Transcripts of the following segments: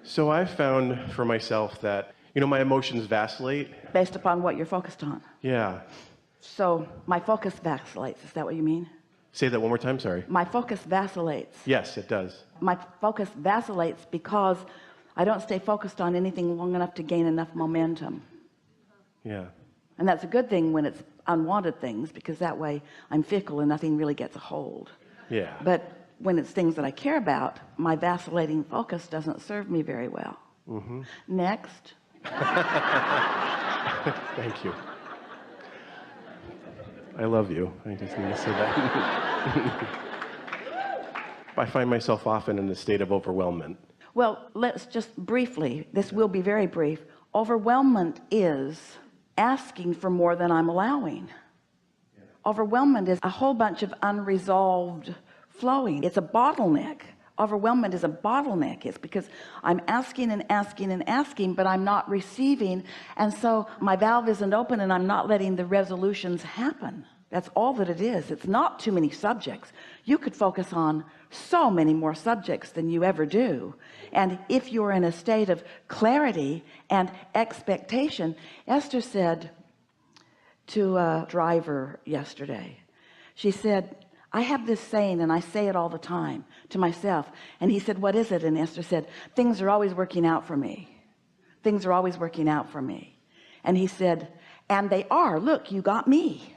So I've found for myself that, my emotions vacillate. Based upon what you're focused on. Yeah. So my focus vacillates. Is that what you mean? Say that one more time, sorry. My focus vacillates. Yes, it does. My focus vacillates because I don't stay focused on anything long enough to gain enough momentum. Yeah. And that's a good thing when it's unwanted things, because that way I'm fickle and nothing really gets a hold. Yeah. But when it's things that I care about, my vacillating focus doesn't serve me very well. Mm-hmm. Next. Thank you. I love you. I just need to say that. I find myself often in a state of overwhelmment. Well, let's just briefly, this will be very brief. Overwhelmment is asking for more than I'm allowing. Overwhelmment is a whole bunch of unresolved flowing. It's a bottleneck. Overwhelmment is a bottleneck. It's because I'm asking and asking and asking, but I'm not receiving, and so my valve isn't open and I'm not letting the resolutions happen. That's all that it is. It's not too many subjects. You could focus on so many more subjects than you ever do. And if you're in a state of clarity and expectation, Esther said to a driver yesterday, she said, I have this saying and I say it all the time to myself. And he said, what is it? And Esther said, things are always working out for me. Things are always working out for me. And he said, and they are. Look, you got me.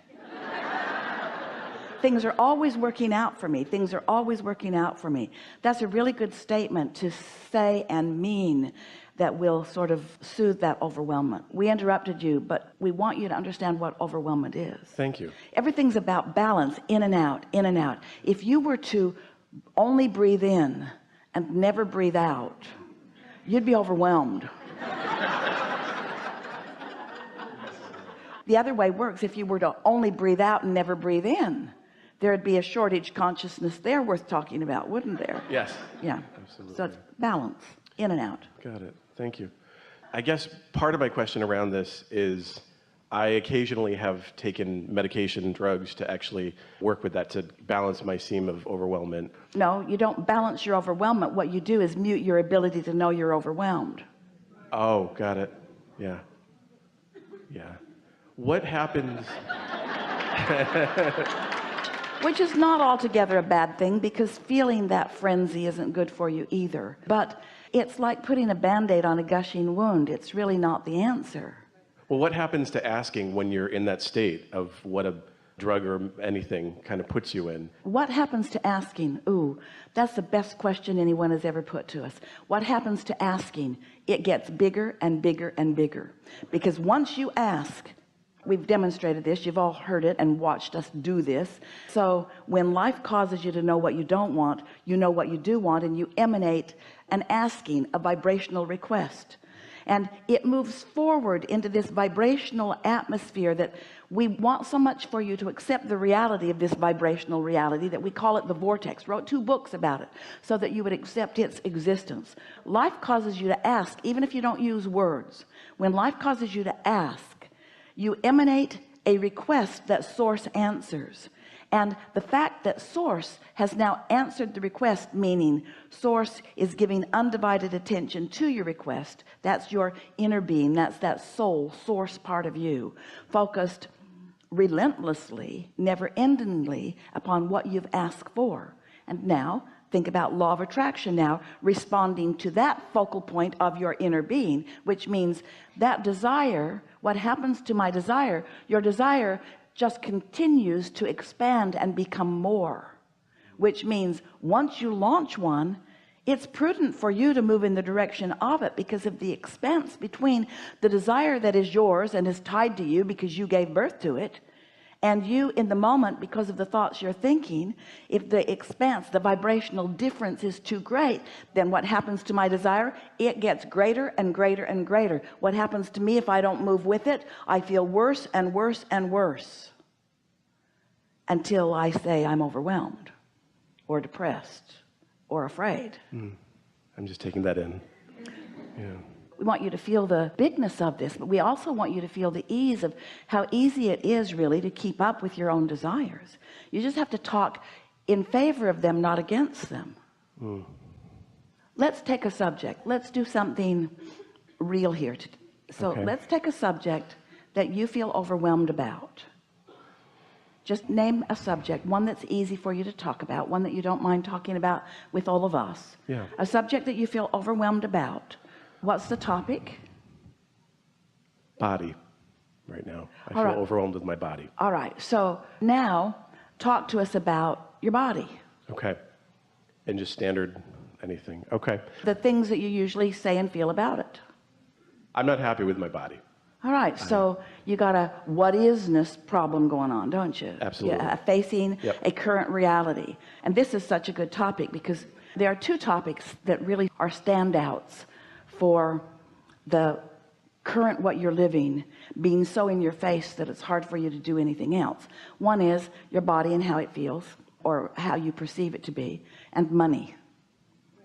Things are always working out for me. Things are always working out for me. That's a really good statement to say and mean that will sort of soothe that overwhelmment. We interrupted you, but we want you to understand what overwhelmment is. Thank you. Everything's about balance, in and out, in and out. If you were to only breathe in and never breathe out, you'd be overwhelmed. The other way works. If you were to only breathe out and never breathe in, there'd be a shortage consciousness there worth talking about, wouldn't there? Yes. Yeah. Absolutely. So it's balance, in and out. Got it. Thank you. I guess part of my question around this is I occasionally have taken medication, drugs to actually work with that to balance my seam of overwhelmment. No, you don't balance your overwhelmment. What you do is mute your ability to know you're overwhelmed. Oh, got it. Yeah. Yeah. What happens? Which is not altogether a bad thing, because feeling that frenzy isn't good for you either. But it's like putting a band-aid on a gushing wound. It's really not the answer. Well, what happens to asking when you're in that state of what a drug or anything kind of puts you in? What happens to asking? Ooh, that's the best question anyone has ever put to us. What happens to asking? It gets bigger and bigger and bigger. Because once you ask, we've demonstrated this, you've all heard it and watched us do this. So when life causes you to know what you don't want, you know what you do want, and you emanate an asking, a vibrational request. And it moves forward into this vibrational atmosphere that we want so much for you to accept the reality of this vibrational reality that we call it the vortex. Wrote 2 books about it so that you would accept its existence. Life causes you to ask, even if you don't use words. When life causes you to ask, you emanate a request that source answers. And the fact that source has now answered the request, meaning source is giving undivided attention to your request. That's your inner being. That's that soul source part of you, focused relentlessly, never endingly upon what you've asked for. And now think about law of attraction, now responding to that focal point of your inner being, which means that desire, what happens to my desire? Your desire just continues to expand and become more, which means once you launch one, it's prudent for you to move in the direction of it because of the expanse between the desire that is yours and is tied to you because you gave birth to it, and you in the moment because of the thoughts you're thinking. If the expanse, the vibrational difference is too great, then what happens to my desire? It gets greater and greater and greater. What happens to me if I don't move with it? I feel worse and worse and worse until I say I'm overwhelmed or depressed or afraid. I'm just taking that in. Yeah. We want you to feel the bigness of this, but we also want you to feel the ease of how easy it is really to keep up with your own desires. You just have to talk in favor of them, not against them. let's take a subject. Let's do something real here. So Okay. let's take a subject that you feel overwhelmed about. Just name a subject, one that's easy for you to talk about, one that you don't mind talking about with all of us. Yeah. A subject that you feel overwhelmed about. What's the topic? Body. Right now, I All feel right. overwhelmed with my body. All right, so now talk to us about your body. Okay. And just standard anything. Okay. The things that you usually say and feel about it. I'm not happy with my body. All right, so you got a what isness problem going on, don't you? Absolutely. Yeah, facing Yep. a current reality. And this is such a good topic because there are two topics that really are standouts for the current what you're living being so in your face that it's hard for you to do anything else. One is your body and how it feels or how you perceive it to be, and money.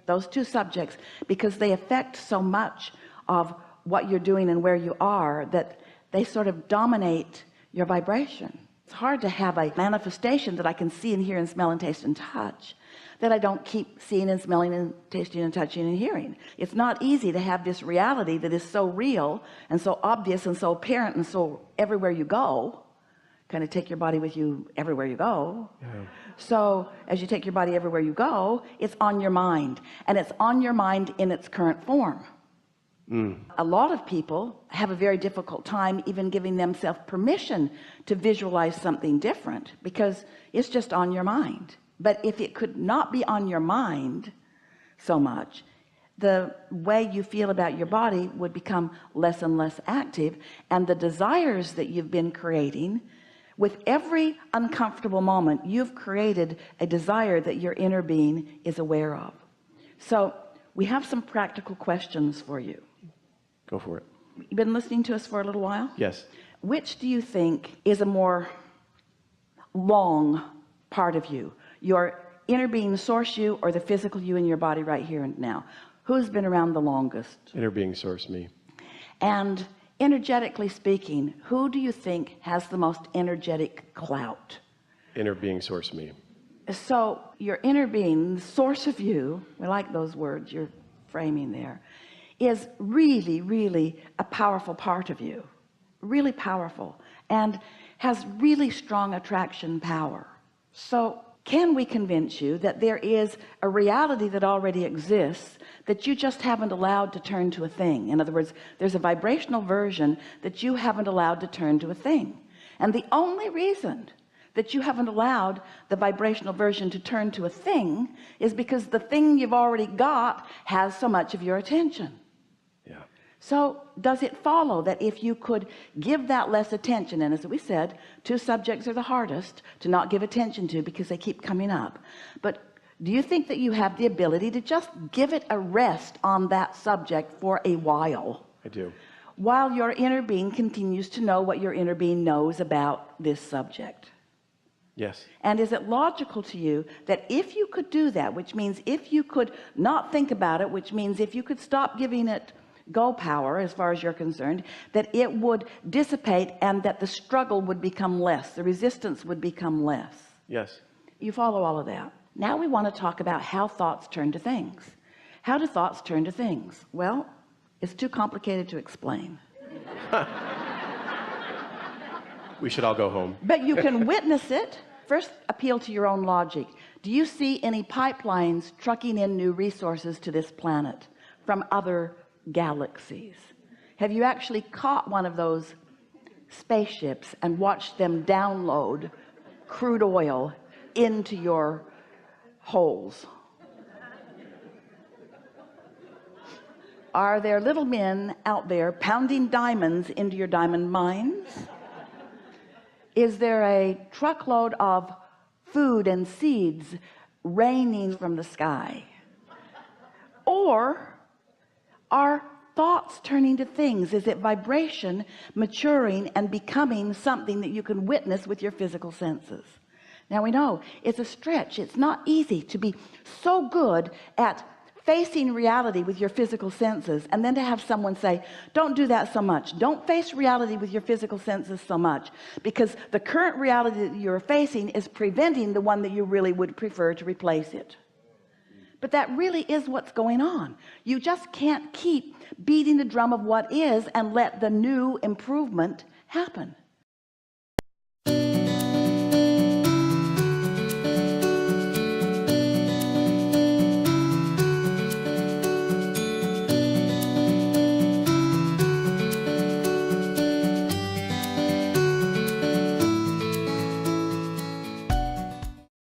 Those two subjects, because they affect so much of what you're doing and where you are, that they sort of dominate your vibration. It's hard to have a manifestation that I can see and hear and smell and taste and touch that I don't keep seeing and smelling and tasting and touching and hearing. It's not easy to have this reality that is so real and so obvious and so apparent and so everywhere you go, kind of take your body with you everywhere you go. Yeah. So as you take your body everywhere you go, it's on your mind, and it's on your mind in its current form. A lot of people have a very difficult time even giving themselves permission to visualize something different because it's just on your mind. But if it could not be on your mind so much, the way you feel about your body would become less and less active, and the desires that you've been creating, with every uncomfortable moment, you've created a desire that your inner being is aware of. So we have some practical questions for you. Go for it. You've been listening to us for a little while. Yes. Which do you think is a more long part of you, your inner being source you or the physical you in your body right here and now? Who's been around the longest? Inner being source me. And energetically speaking, who do you think has the most energetic clout? Inner being source me. So your inner being, the source of you, we like those words you're framing there, is really, really a powerful part of you, really powerful, and has really strong attraction power. So can we convince you that there is a reality that already exists that you just haven't allowed to turn to a thing? In other words, there's a vibrational version that you haven't allowed to turn to a thing, and the only reason that you haven't allowed the vibrational version to turn to a thing is because the thing you've already got has so much of your attention. Yeah. So does it follow that if you could give that less attention, and as we said, two subjects are the hardest to not give attention to because they keep coming up, but do you think that you have the ability to just give it a rest on that subject for a while? I do. While your inner being continues to know what your inner being knows about this subject? Yes. And is it logical to you that if you could do that, which means if you could not think about it, which means if you could stop giving it go power as far as you're concerned, that it would dissipate and that the struggle would become less, the resistance would become less? Yes. You follow all of that? Now we want to talk about how thoughts turn to things. How do thoughts turn to things? Well, it's too complicated to explain. We should all go home. But you can witness it. First, appeal to your own logic. Do you see any pipelines trucking in new resources to this planet from other galaxies? Have you actually caught one of those spaceships and watched them download crude oil into your holes? Are there little men out there pounding diamonds into your diamond mines? Is there a truckload of food and seeds raining from the sky? Or are thoughts turning to things? Is it vibration maturing and becoming something that you can witness with your physical senses? Now we know it's a stretch. It's not easy to be so good at facing reality with your physical senses and then to have someone say, don't do that so much. Don't face reality with your physical senses so much, because the current reality that you're facing is preventing the one that you really would prefer to replace it. But that really is what's going on. You just can't keep beating the drum of what is and let the new improvement happen.